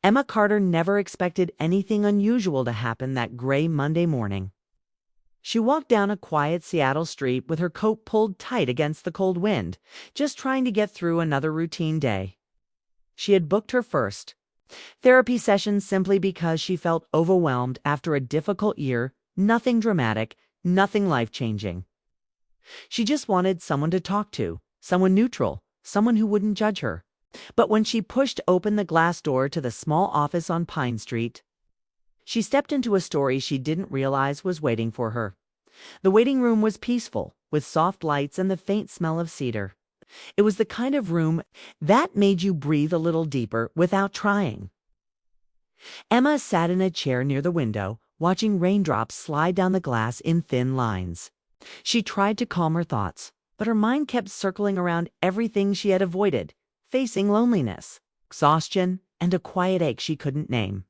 Emma Carter never expected anything unusual to happen that gray Monday morning. She walked down a quiet Seattle street with her coat pulled tight against the cold wind, just trying to get through another routine day. She had booked her first therapy session simply because she felt overwhelmed after a difficult year, nothing dramatic, nothing life-changing. She just wanted someone to talk to, someone neutral, someone who wouldn't judge her. But when she pushed open the glass door to the small office on Pine Street, she stepped into a story she didn't realize was waiting for her. The waiting room was peaceful, with soft lights and the faint smell of cedar. It was the kind of room that made you breathe a little deeper without trying. Emma sat in a chair near the window, watching raindrops slide down the glass in thin lines. She tried to calm her thoughts, but her mind kept circling around everything she had avoided, facing loneliness, exhaustion, and a quiet ache she couldn't name.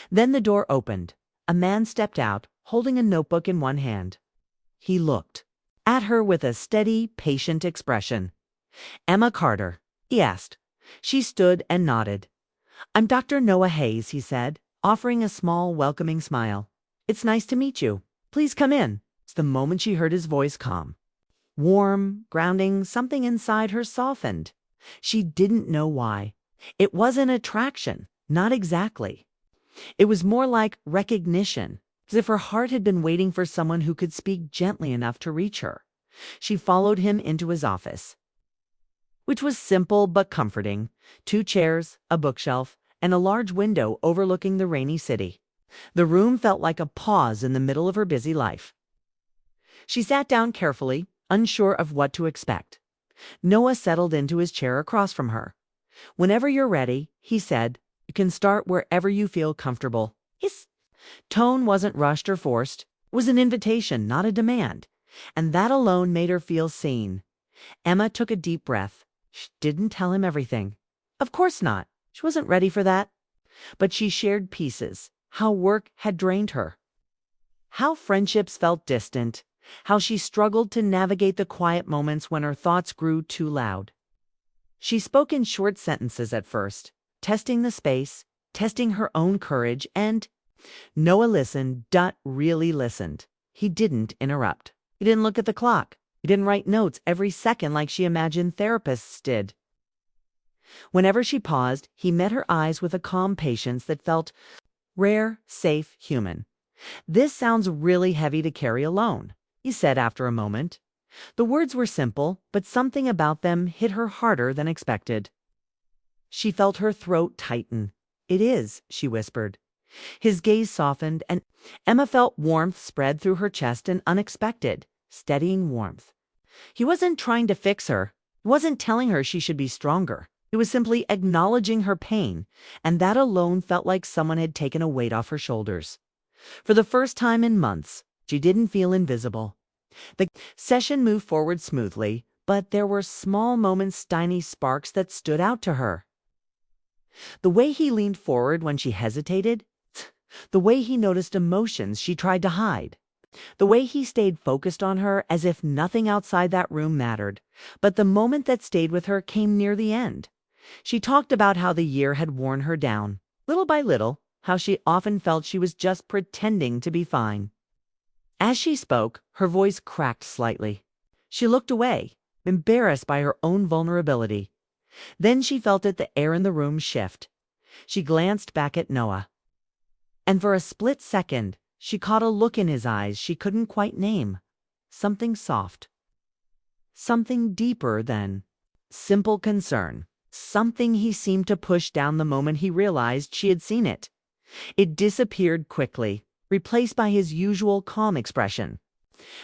Then the door opened. A man stepped out, holding a notebook in one hand. He looked at her with a steady, patient expression. "Emma Carter?" he asked. She stood and nodded. "I'm Dr. Noah Hayes," he said, offering a small, welcoming smile. "It's nice to meet you. Please come in." The moment she heard his voice calm, warm, grounding, something inside her softened. She didn't know why. It wasn't attraction, not exactly. It was more like recognition, as if her heart had been waiting for someone who could speak gently enough to reach her. She followed him into his office, which was simple but comforting. 2 chairs, a bookshelf, and a large window overlooking the rainy city. The room felt like a pause in the middle of her busy life. She sat down carefully, unsure of what to expect. Noah settled into his chair across from her. "Whenever you're ready," he said, "you can start wherever you feel comfortable." His tone wasn't rushed or forced. It was an invitation, not a demand. And that alone made her feel seen. Emma took a deep breath. She didn't tell him everything. Of course not. She wasn't ready for that. But she shared pieces. How work had drained her. How friendships felt distant. How she struggled to navigate the quiet moments when her thoughts grew too loud. She spoke in short sentences at first, testing the space, testing her own courage, and Noah listened, really listened. He didn't interrupt. He didn't look at the clock. He didn't write notes every second like she imagined therapists did. Whenever she paused, he met her eyes with a calm patience that felt rare, safe, human. "This sounds really heavy to carry alone," he said after a moment. The words were simple, but something about them hit her harder than expected. She felt her throat tighten. "It is," she whispered. His gaze softened, and Emma felt warmth spread through her chest, an unexpected, steadying warmth. He wasn't trying to fix her. He wasn't telling her she should be stronger. He was simply acknowledging her pain, and that alone felt like someone had taken a weight off her shoulders. For the first time in months, she didn't feel invisible. The session moved forward smoothly, but there were small moments, tiny sparks that stood out to her. The way he leaned forward when she hesitated, the way he noticed emotions she tried to hide, the way he stayed focused on her as if nothing outside that room mattered. But the moment that stayed with her came near the end. She talked about how the year had worn her down, little by little, how she often felt she was just pretending to be fine. As she spoke, her voice cracked slightly. She looked away, embarrassed by her own vulnerability. Then she felt the air in the room shift. She glanced back at Noah. And for a split second, she caught a look in his eyes she couldn't quite name. Something soft. Something deeper than simple concern. Something he seemed to push down the moment he realized she had seen it. It disappeared quickly, replaced by his usual calm expression.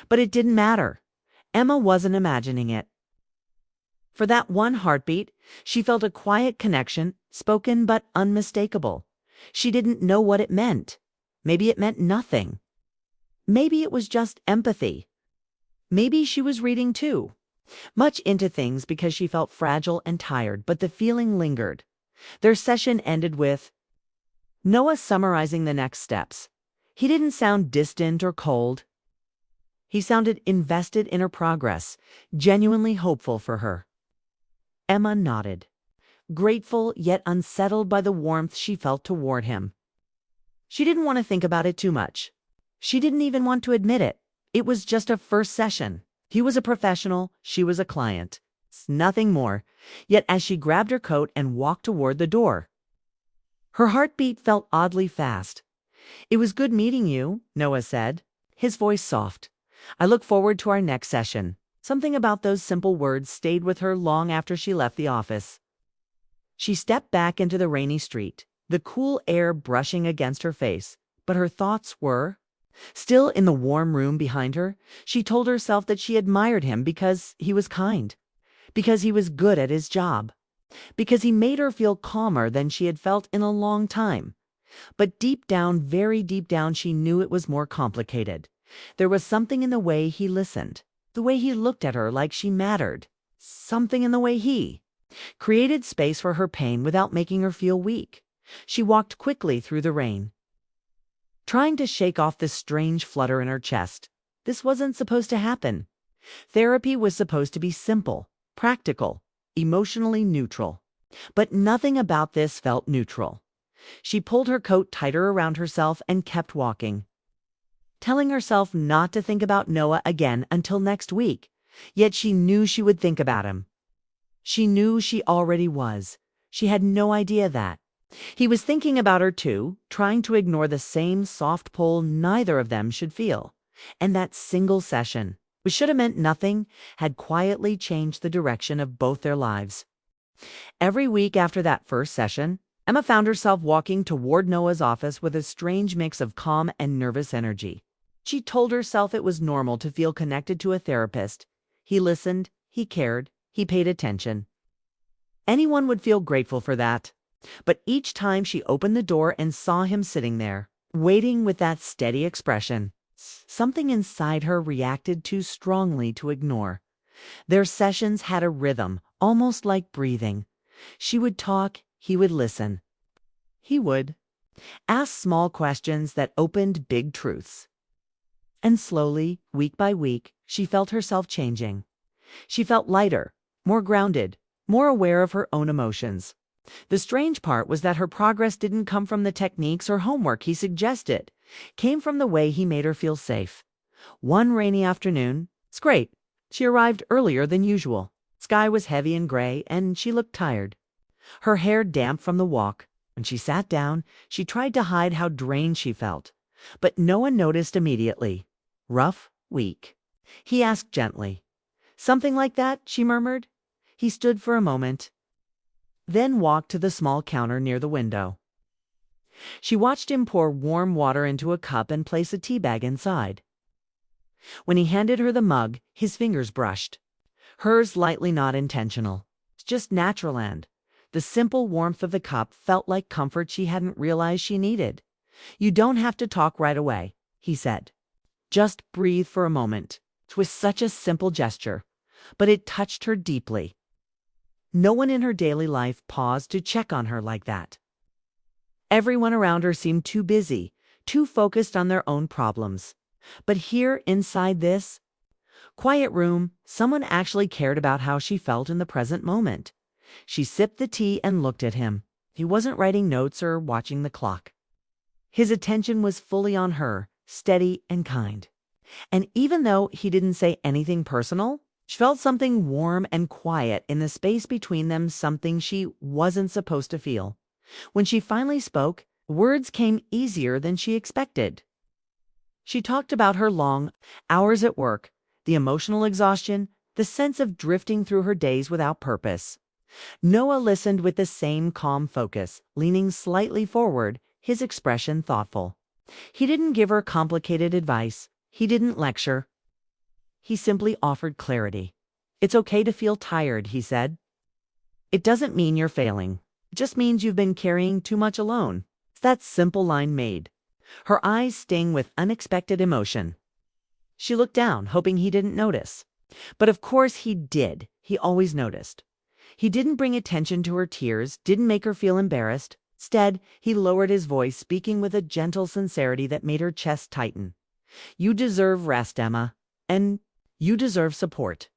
But it didn't matter. Emma wasn't imagining it. For that one heartbeat, she felt a quiet connection, spoken but unmistakable. She didn't know what it meant. Maybe it meant nothing. Maybe it was just empathy. Maybe she was reading too. Much into things because she felt fragile and tired, but the feeling lingered. Their session ended with Noah summarizing the next steps. He didn't sound distant or cold. He sounded invested in her progress, genuinely hopeful for her. Emma nodded. grateful yet unsettled by the warmth she felt toward him. She didn't want to think about it too much. She didn't even want to admit it. It was just a first session. He was a professional, she was a client. Nothing more. Yet as she grabbed her coat and walked toward the door, her heartbeat felt oddly fast. "It was good meeting you," Noah said, his voice soft. "I look forward to our next session." Something about those simple words stayed with her long after she left the office. She stepped back into the rainy street, the cool air brushing against her face, but her thoughts were still in the warm room behind her. She told herself that she admired him because he was kind, because he was good at his job, because he made her feel calmer than she had felt in a long time. But deep down, very deep down, she knew it was more complicated. There was something in the way he listened, the way he looked at her like she mattered, something in the way he created space for her pain without making her feel weak. She walked quickly through the rain, trying to shake off this strange flutter in her chest. This wasn't supposed to happen. Therapy was supposed to be simple, practical, emotionally neutral. But nothing about this felt neutral. She pulled her coat tighter around herself and kept walking, telling herself not to think about Noah again until next week. Yet she knew she would think about him. She knew she already was. She had no idea that he was thinking about her too, trying to ignore the same soft pull neither of them should feel. And that single session, which should have meant nothing, had quietly changed the direction of both their lives. Every week after that first session, Emma found herself walking toward Noah's office with a strange mix of calm and nervous energy. She told herself it was normal to feel connected to a therapist. He listened, he cared, he paid attention. Anyone would feel grateful for that. But each time she opened the door and saw him sitting there, waiting with that steady expression, something inside her reacted too strongly to ignore. Their sessions had a rhythm, almost like breathing. She would talk, he would listen. He would ask small questions that opened big truths. And slowly, week by week, she felt herself changing. She felt lighter, more grounded, more aware of her own emotions. The strange part was that her progress didn't come from the techniques or homework he suggested. Came from the way he made her feel safe. One rainy afternoon, it's great, she arrived earlier than usual. Sky was heavy and gray, and she looked tired. Her hair damp from the walk. When she sat down, she tried to hide how drained she felt. But no one noticed immediately. "Rough week?" he asked gently. "Something like that," she murmured. He stood for a moment, then walked to the small counter near the window. She watched him pour warm water into a cup and place a tea bag inside. When he handed her the mug, his fingers brushed. Hers lightly, not intentional. Just natural, and the simple warmth of the cup felt like comfort she hadn't realized she needed. "You don't have to talk right away," he said. "Just breathe for a moment." It was such a simple gesture, but it touched her deeply. No one in her daily life paused to check on her like that. Everyone around her seemed too busy, too focused on their own problems. But here, inside this quiet room, someone actually cared about how she felt in the present moment. She sipped the tea and looked at him. He wasn't writing notes or watching the clock. His attention was fully on her, steady and kind. And even though he didn't say anything personal, she felt something warm and quiet in the space between them, something she wasn't supposed to feel. When she finally spoke, words came easier than she expected. She talked about her long hours at work, the emotional exhaustion, the sense of drifting through her days without purpose. Noah listened with the same calm focus, leaning slightly forward, his expression thoughtful. He didn't give her complicated advice. He didn't lecture. He simply offered clarity. "It's okay to feel tired," he said. "It doesn't mean you're failing. It just means you've been carrying too much alone." That simple line made her eyes sting with unexpected emotion. She looked down, hoping he didn't notice. But of course he did. He always noticed. He didn't bring attention to her tears, didn't make her feel embarrassed. Instead, he lowered his voice, speaking with a gentle sincerity that made her chest tighten. "You deserve rest, Emma, and you deserve support."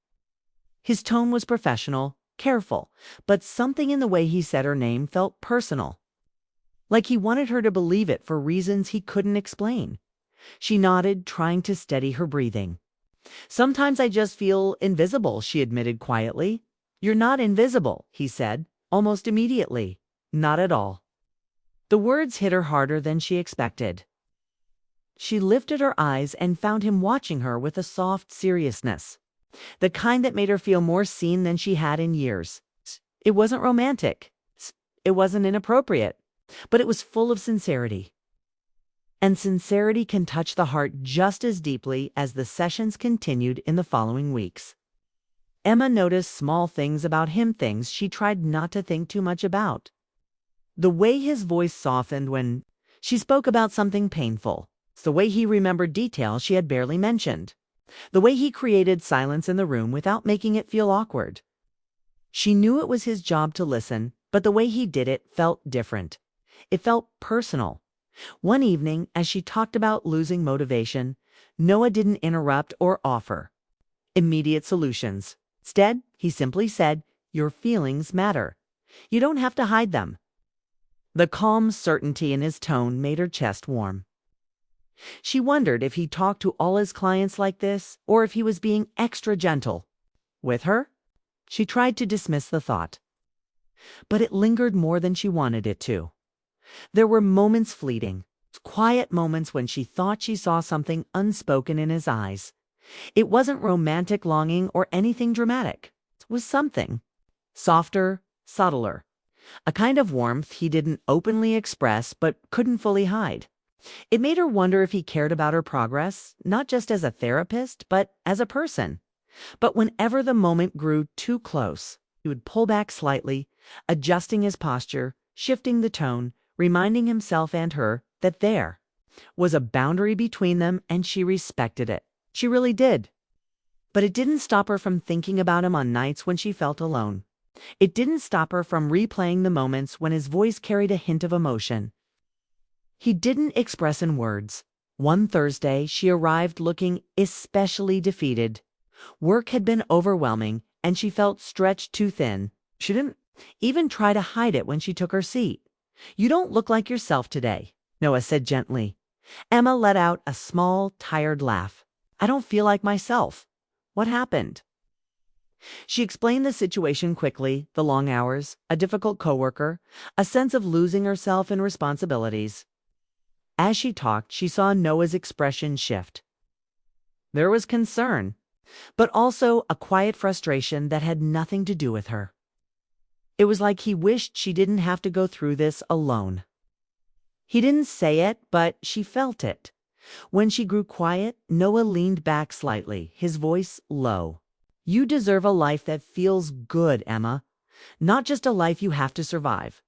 His tone was professional, careful, but something in the way he said her name felt personal. Like he wanted her to believe it for reasons he couldn't explain. She nodded, trying to steady her breathing. "Sometimes I just feel invisible," she admitted quietly. "You're not invisible," he said, almost immediately. "Not at all." The words hit her harder than she expected. She lifted her eyes and found him watching her with a soft seriousness, the kind that made her feel more seen than she had in years. It wasn't romantic. It wasn't inappropriate, but it was full of sincerity. And sincerity can touch the heart just as deeply as the sessions continued in the following weeks. Emma noticed small things about him, things she tried not to think too much about. The way his voice softened when she spoke about something painful. The way he remembered details she had barely mentioned. The way he created silence in the room without making it feel awkward. She knew it was his job to listen, but the way he did it felt different. It felt personal. One evening, as she talked about losing motivation, Noah didn't interrupt or offer immediate solutions. Instead, he simply said, "Your feelings matter. You don't have to hide them." The calm certainty in his tone made her chest warm. She wondered if he talked to all his clients like this, or if he was being extra gentle. With her? She tried to dismiss the thought. But it lingered more than she wanted it to. There were moments, fleeting, quiet moments, when she thought she saw something unspoken in his eyes. It wasn't romantic longing or anything dramatic. It was something softer, subtler. A kind of warmth he didn't openly express but couldn't fully hide. It made her wonder if he cared about her progress, not just as a therapist, but as a person. But whenever the moment grew too close, he would pull back slightly, adjusting his posture, shifting the tone, reminding himself and her that there was a boundary between them and she respected it. She really did. But it didn't stop her from thinking about him on nights when she felt alone. It didn't stop her from replaying the moments when his voice carried a hint of emotion he didn't express in words. One Thursday, she arrived looking especially defeated. Work had been overwhelming, and she felt stretched too thin. She didn't even try to hide it when she took her seat. "You don't look like yourself today," Noah said gently. Emma let out a small, tired laugh. "I don't feel like myself. What happened?" She explained the situation quickly, the long hours, a difficult coworker, a sense of losing herself in responsibilities. As she talked, she saw Noah's expression shift. There was concern, but also a quiet frustration that had nothing to do with her. It was like he wished she didn't have to go through this alone. He didn't say it, but she felt it. When she grew quiet, Noah leaned back slightly, his voice low. "You deserve a life that feels good, Emma, not just a life you have to survive."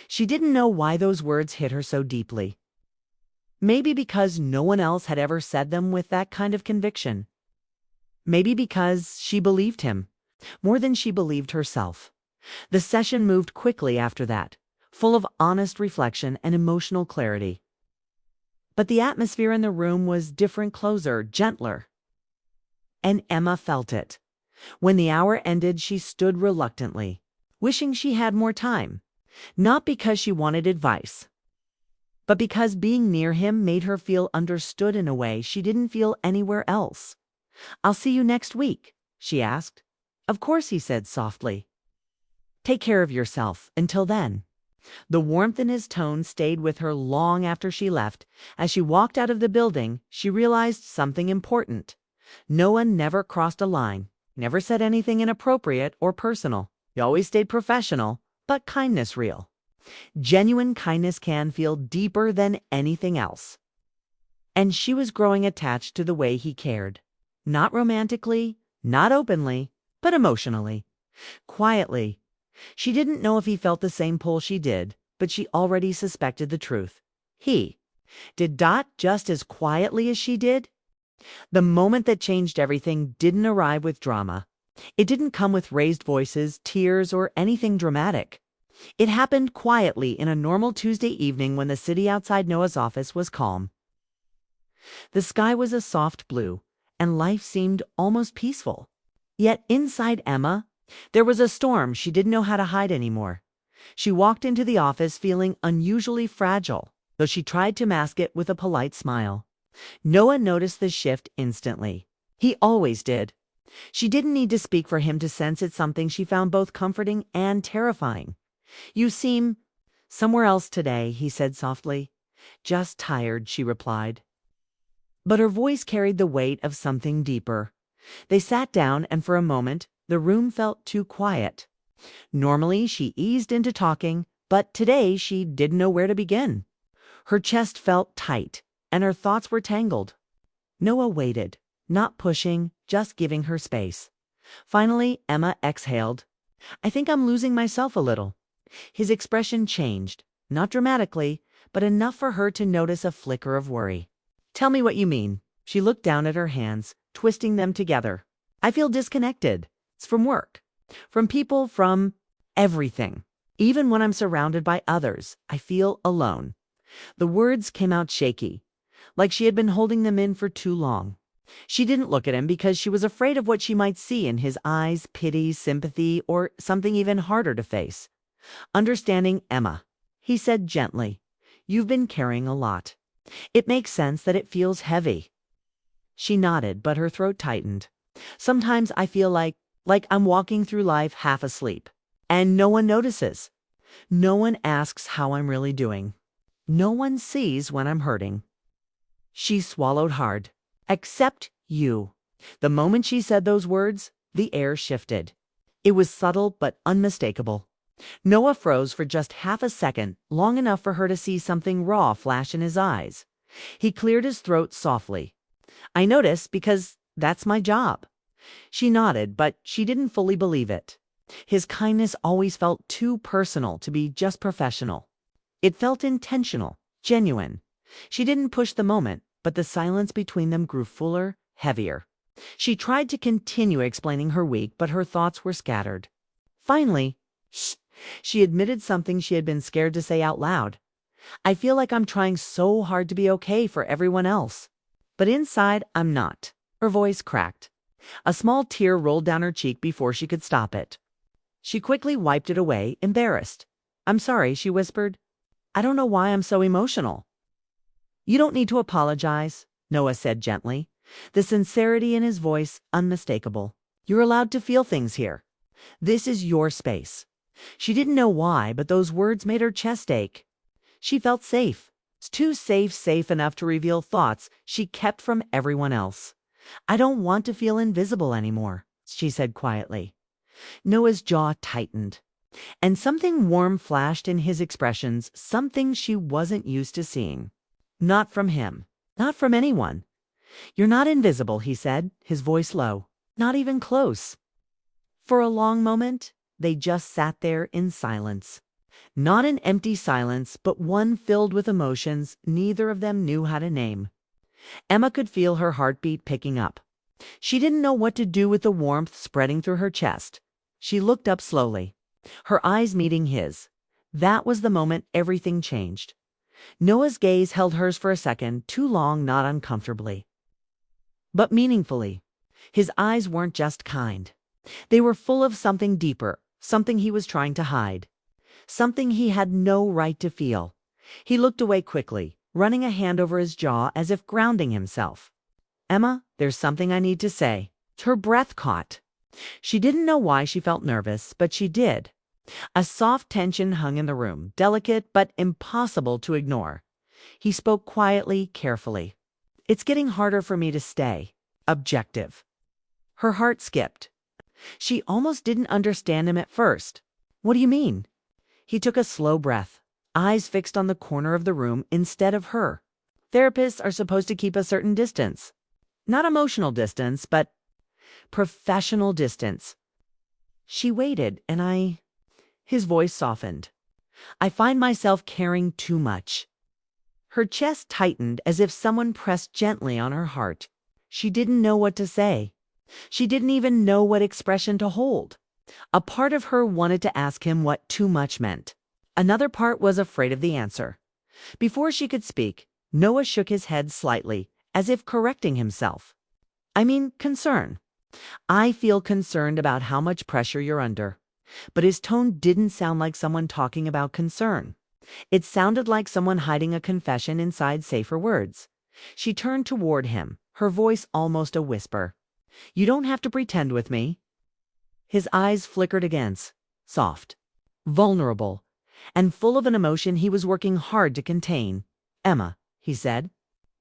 She didn't know why those words hit her so deeply. Maybe because no one else had ever said them with that kind of conviction. Maybe because she believed him more than she believed herself. The session moved quickly after that, full of honest reflection and emotional clarity. But the atmosphere in the room was different, closer, gentler. And Emma felt it. When the hour ended, she stood reluctantly, wishing she had more time. Not because she wanted advice, but because being near him made her feel understood in a way she didn't feel anywhere else. "I'll see you next week," she asked. "Of course," he said softly. "Take care of yourself until then." The warmth in his tone stayed with her long after she left. As she walked out of the building, she realized something important. Noah never crossed a line, never said anything inappropriate or personal. He always stayed professional, but kindness real. Genuine kindness can feel deeper than anything else. And she was growing attached to the way he cared. Not romantically, not openly, but emotionally. Quietly. She didn't know if he felt the same pull she did, but she already suspected the truth. He did Dot just as quietly as she did. The moment that changed everything didn't arrive with drama. It didn't come with raised voices, tears, or anything dramatic. It happened quietly in a normal Tuesday evening when the city outside Noah's office was calm. The sky was a soft blue, and life seemed almost peaceful. Yet inside Emma, There was a storm. She didn't know how to hide anymore. She walked into the office feeling unusually fragile, though she tried to mask it with a polite smile. Noah noticed the shift instantly. He always did. She didn't need to speak for him to sense it's something she found both comforting and terrifying. "You seem somewhere else today," he said softly. "Just tired," she replied. But her voice carried the weight of something deeper. They sat down, and for a moment, the room felt too quiet. Normally, she eased into talking, but today she didn't know where to begin. Her chest felt tight, and her thoughts were tangled. Noah waited, not pushing, just giving her space. Finally, Emma exhaled. "I think I'm losing myself a little." His expression changed, not dramatically, but enough for her to notice a flicker of worry. "Tell me what you mean." She looked down at her hands, twisting them together. "I feel disconnected. It's from work, from people, from everything. Even when I'm surrounded by others, I feel alone." The words came out shaky, like she had been holding them in for too long. She didn't look at him because she was afraid of what she might see in his eyes: pity, sympathy, or something even harder to face. Understanding Emma, he said gently, "You've been carrying a lot. It makes sense that it feels heavy." She nodded, but her throat tightened. "Sometimes I feel like I'm walking through life half asleep, and no one notices. No one asks how I'm really doing. No one sees when I'm hurting." She swallowed hard. "Except you." The moment she said those words, the air shifted. It was subtle but unmistakable. Noah froze for just half a second, long enough for her to see something raw flash in his eyes. He cleared his throat softly. "I notice because that's my job." She nodded, but she didn't fully believe it. His kindness always felt too personal to be just professional. It felt intentional, genuine. She didn't push the moment, but the silence between them grew fuller, heavier. She tried to continue explaining her week, but her thoughts were scattered. Finally, she admitted something she had been scared to say out loud. "I feel like I'm trying so hard to be okay for everyone else. But inside, I'm not." Her voice cracked. A small tear rolled down her cheek before she could stop it. She quickly wiped it away, embarrassed. "I'm sorry," she whispered. "I don't know why I'm so emotional." "You don't need to apologize," Noah said gently, the sincerity in his voice unmistakable. "You're allowed to feel things here. This is your space." She didn't know why, but those words made her chest ache. She felt safe. Too safe, safe enough to reveal thoughts she kept from everyone else. "I don't want to feel invisible anymore," she said quietly. Noah's jaw tightened, and something warm flashed in his expressions, something she wasn't used to seeing. Not from him, not from anyone. "You're not invisible," he said, his voice low. "Not even close." For a long moment, they just sat there in silence. Not an empty silence, but one filled with emotions neither of them knew how to name. Emma could feel her heartbeat picking up. She didn't know what to do with the warmth spreading through her chest. She looked up slowly, her eyes meeting his. That was the moment everything changed. Noah's gaze held hers for a second, too long, not uncomfortably, but meaningfully. His eyes weren't just kind. They were full of something deeper, something he was trying to hide, something he had no right to feel. He looked away quickly, running a hand over his jaw as if grounding himself. "Emma, there's something I need to say." Her breath caught. She didn't know why she felt nervous, but she did. A soft tension hung in the room, delicate but impossible to ignore. He spoke quietly, carefully. "It's getting harder for me to stay objective." Her heart skipped. She almost didn't understand him at first. "What do you mean?" He took a slow breath, eyes fixed on the corner of the room instead of her. "Therapists are supposed to keep a certain distance. Not emotional distance, but professional distance." She waited, and his voice softened. "I find myself caring too much." Her chest tightened as if someone pressed gently on her heart. She didn't know what to say. She didn't even know what expression to hold. A part of her wanted to ask him what too much meant. Another part was afraid of the answer. Before she could speak, Noah shook his head slightly, as if correcting himself. "I mean concern. I feel concerned about how much pressure you're under. But his tone didn't sound like someone talking about concern. It sounded like someone hiding a confession inside safer words. She turned toward him, her voice almost a whisper. You don't have to pretend with me. His eyes flickered again, soft, vulnerable, and full of an emotion he was working hard to contain. Emma, he said,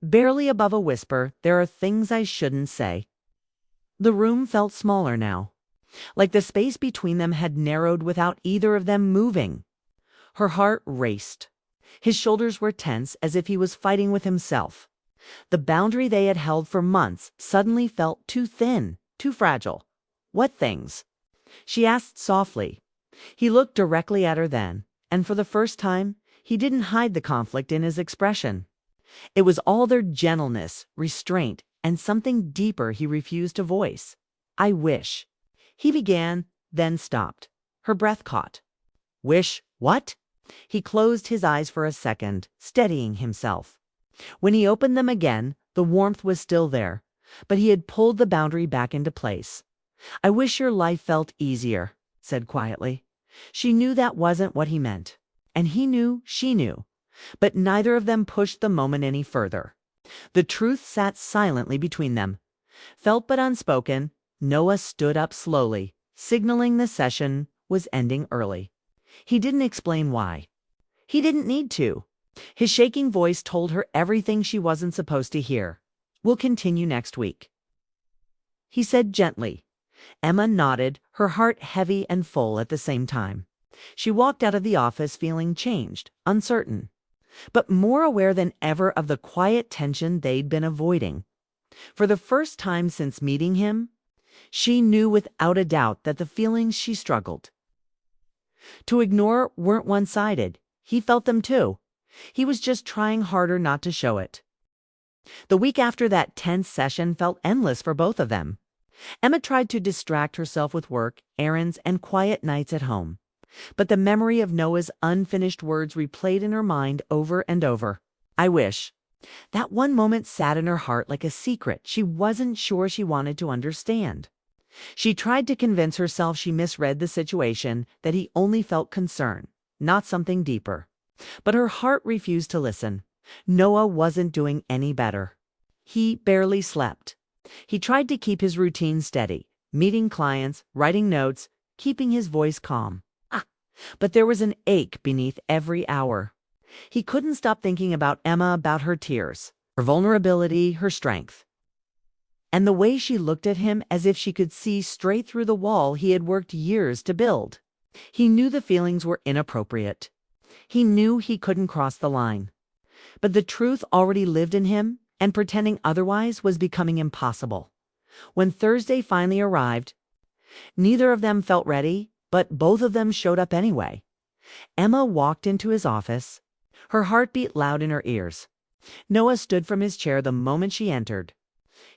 barely above a whisper, there are things I shouldn't say. The room felt smaller now, like the space between them had narrowed without either of them moving. Her heart raced. His shoulders were tense as if he was fighting with himself. The boundary they had held for months suddenly felt too thin, too fragile. What things? She asked softly. He looked directly at her then, and for the first time, he didn't hide the conflict in his expression. It was all their gentleness, restraint, and something deeper he refused to voice. I wish. He began, then stopped. Her breath caught. Wish what? He closed his eyes for a second, steadying himself. When he opened them again, the warmth was still there, but he had pulled the boundary back into place. I wish your life felt easier, said quietly. She knew that wasn't what he meant, and he knew she knew, but neither of them pushed the moment any further. The truth sat silently between them. Felt but unspoken, Noah stood up slowly, signaling the session was ending early. He didn't explain why. He didn't need to. His shaking voice told her everything she wasn't supposed to hear. We'll continue next week, he said gently. Emma nodded, her heart heavy and full at the same time. She walked out of the office feeling changed, uncertain, but more aware than ever of the quiet tension they'd been avoiding. For the first time since meeting him, she knew without a doubt that the feelings she struggled to ignore weren't one-sided. He felt them too. He was just trying harder not to show it. The week after that tense session felt endless for both of them. Emma tried to distract herself with work, errands, and quiet nights at home. But the memory of Noah's unfinished words replayed in her mind over and over. I wish. That one moment sat in her heart like a secret she wasn't sure she wanted to understand. She tried to convince herself she misread the situation, that he only felt concern, not something deeper. But her heart refused to listen. Noah wasn't doing any better. He barely slept. He tried to keep his routine steady, meeting clients, writing notes, keeping his voice calm. But there was an ache beneath every hour. He couldn't stop thinking about Emma, about her tears, her vulnerability, her strength, and the way she looked at him as if she could see straight through the wall he had worked years to build. He knew the feelings were inappropriate. He knew he couldn't cross the line. But the truth already lived in him, and pretending otherwise was becoming impossible. When Thursday finally arrived, neither of them felt ready, but both of them showed up anyway. Emma walked into his office, her heartbeat loud in her ears. Noah stood from his chair the moment she entered.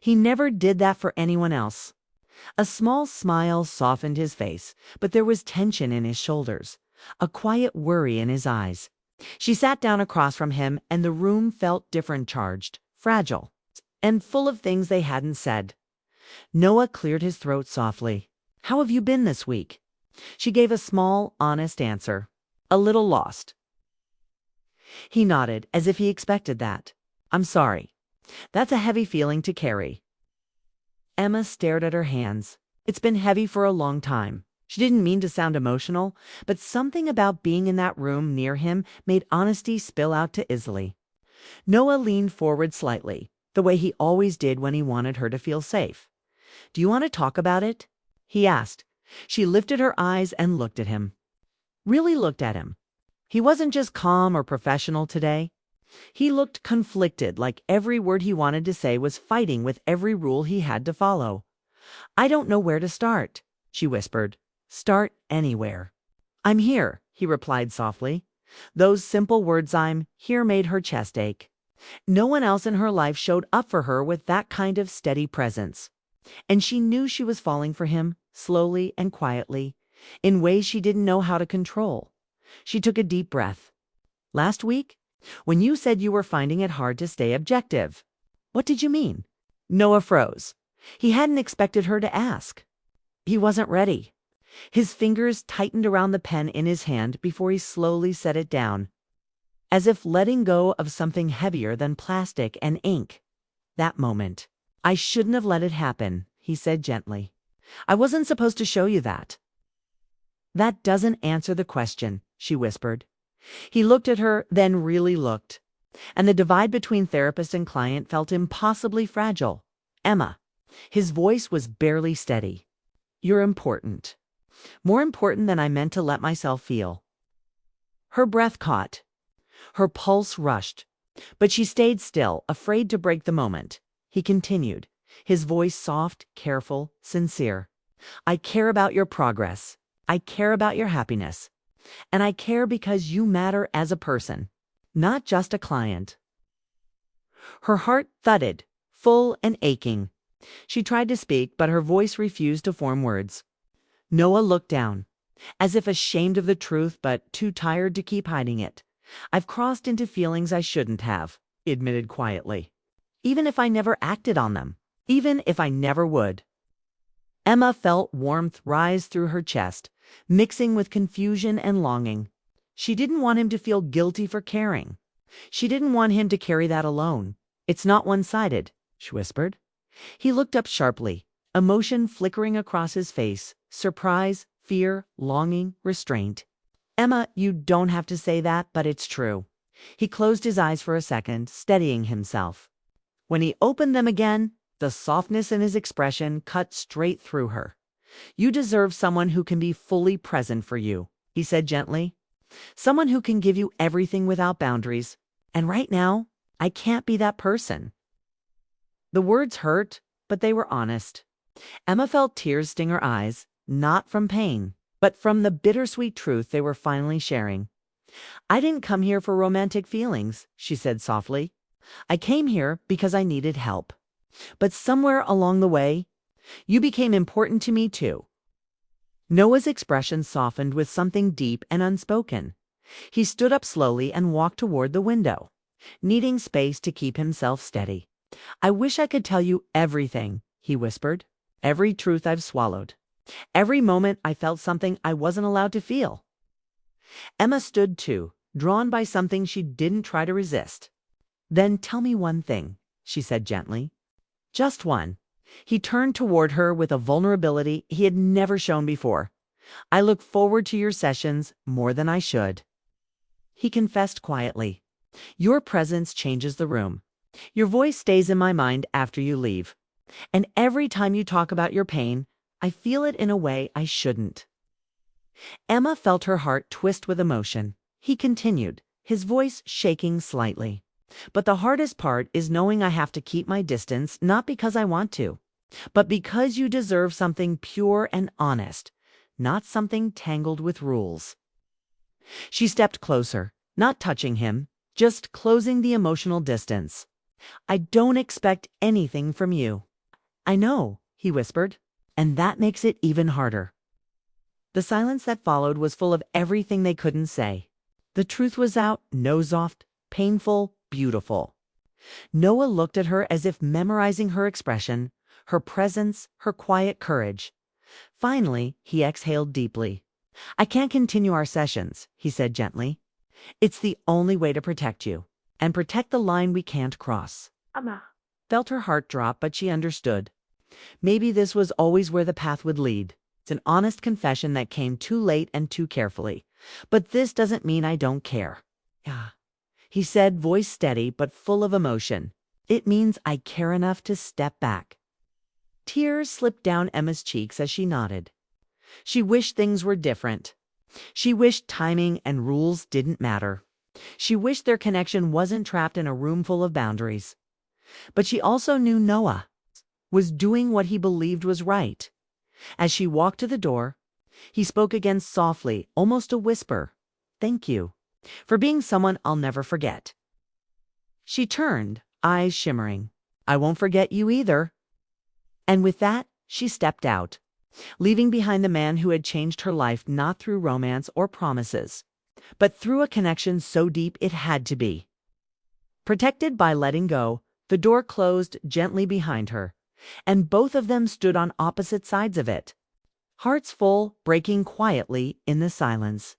He never did that for anyone else. A small smile softened his face, but there was tension in his shoulders, a quiet worry in his eyes. She sat down across from him, and the room felt different, charged, fragile, and full of things they hadn't said. Noah cleared his throat softly. How have you been this week? She gave a small, honest answer. A little lost. He nodded, as if he expected that. I'm sorry. That's a heavy feeling to carry. Emma stared at her hands. It's been heavy for a long time. She didn't mean to sound emotional, but something about being in that room near him made honesty spill out too easily. Noah leaned forward slightly, the way he always did when he wanted her to feel safe. Do you want to talk about it? He asked. She lifted her eyes and looked at him. Really looked at him. He wasn't just calm or professional today. He looked conflicted, like every word he wanted to say was fighting with every rule he had to follow. I don't know where to start, she whispered. Start anywhere. I'm here, he replied softly. Those simple words, I'm here, made her chest ache. No one else in her life showed up for her with that kind of steady presence. And she knew she was falling for him, slowly and quietly, in ways she didn't know how to control. She took a deep breath. Last week, when you said you were finding it hard to stay objective, what did you mean? Noah froze. He hadn't expected her to ask. He wasn't ready. His fingers tightened around the pen in his hand before he slowly set it down, as if letting go of something heavier than plastic and ink. That moment. "I shouldn't have let it happen," he said gently. "I wasn't supposed to show you that." "That doesn't answer the question," she whispered. He looked at her, then really looked. And the divide between therapist and client felt impossibly fragile. "Emma." His voice was barely steady. "You're important. More important than I meant to let myself feel." Her breath caught. Her pulse rushed. But she stayed still, afraid to break the moment. He continued, his voice soft, careful, sincere. "I care about your progress. I care about your happiness. And I care because you matter as a person, not just a client." Her heart thudded, full and aching. She tried to speak, but her voice refused to form words. Noah looked down, as if ashamed of the truth but too tired to keep hiding it. "I've crossed into feelings I shouldn't have," he admitted quietly. "Even if I never acted on them. Even if I never would." Emma felt warmth rise through her chest, mixing with confusion and longing. She didn't want him to feel guilty for caring. She didn't want him to carry that alone. "It's not one-sided," she whispered. He looked up sharply, emotion flickering across his face, surprise, fear, longing, restraint. "Emma, you don't have to say that, but it's true." He closed his eyes for a second, steadying himself. When he opened them again, the softness in his expression cut straight through her. "You deserve someone who can be fully present for you," he said gently. "Someone who can give you everything without boundaries. And right now, I can't be that person." The words hurt, but they were honest. Emma felt tears sting her eyes, not from pain, but from the bittersweet truth they were finally sharing. "I didn't come here for romantic feelings," she said softly. "I came here because I needed help. But somewhere along the way, you became important to me too." Noah's expression softened with something deep and unspoken. He stood up slowly and walked toward the window, needing space to keep himself steady. "I wish I could tell you everything," he whispered. "Every truth I've swallowed. Every moment I felt something I wasn't allowed to feel." Emma stood too, drawn by something she didn't try to resist. "Then tell me one thing," she said gently. "Just one." He turned toward her with a vulnerability he had never shown before. "I look forward to your sessions more than I should." He confessed quietly. "Your presence changes the room. Your voice stays in my mind after you leave. And every time you talk about your pain, I feel it in a way I shouldn't." Emma felt her heart twist with emotion. He continued, his voice shaking slightly. "But the hardest part is knowing I have to keep my distance, not because I want to, but because you deserve something pure and honest, not something tangled with rules." She stepped closer, not touching him, just closing the emotional distance. "I don't expect anything from you." "I know," he whispered, "and that makes it even harder." The silence that followed was full of everything they couldn't say. The truth was out, nose-offed, painful, beautiful. Noah looked at her as if memorizing her expression, her presence, her quiet courage. Finally, he exhaled deeply. "I can't continue our sessions," he said gently. "It's the only way to protect you, and protect the line we can't cross." Emma. Felt her heart drop, but she understood. Maybe this was always where the path would lead. It's an honest confession that came too late and too carefully. "But this doesn't mean I don't care." "Yeah," he said, voice steady but full of emotion. "It means I care enough to step back." Tears slipped down Emma's cheeks as she nodded. She wished things were different. She wished timing and rules didn't matter. She wished their connection wasn't trapped in a room full of boundaries. But she also knew Noah was doing what he believed was right. As she walked to the door, he spoke again softly, almost a whisper. "Thank you for being someone I'll never forget." She turned, eyes shimmering. "I won't forget you either." And with that, she stepped out, leaving behind the man who had changed her life not through romance or promises, but through a connection so deep it had to be. Protected by letting go, the door closed gently behind her, and both of them stood on opposite sides of it, hearts full, breaking quietly in the silence.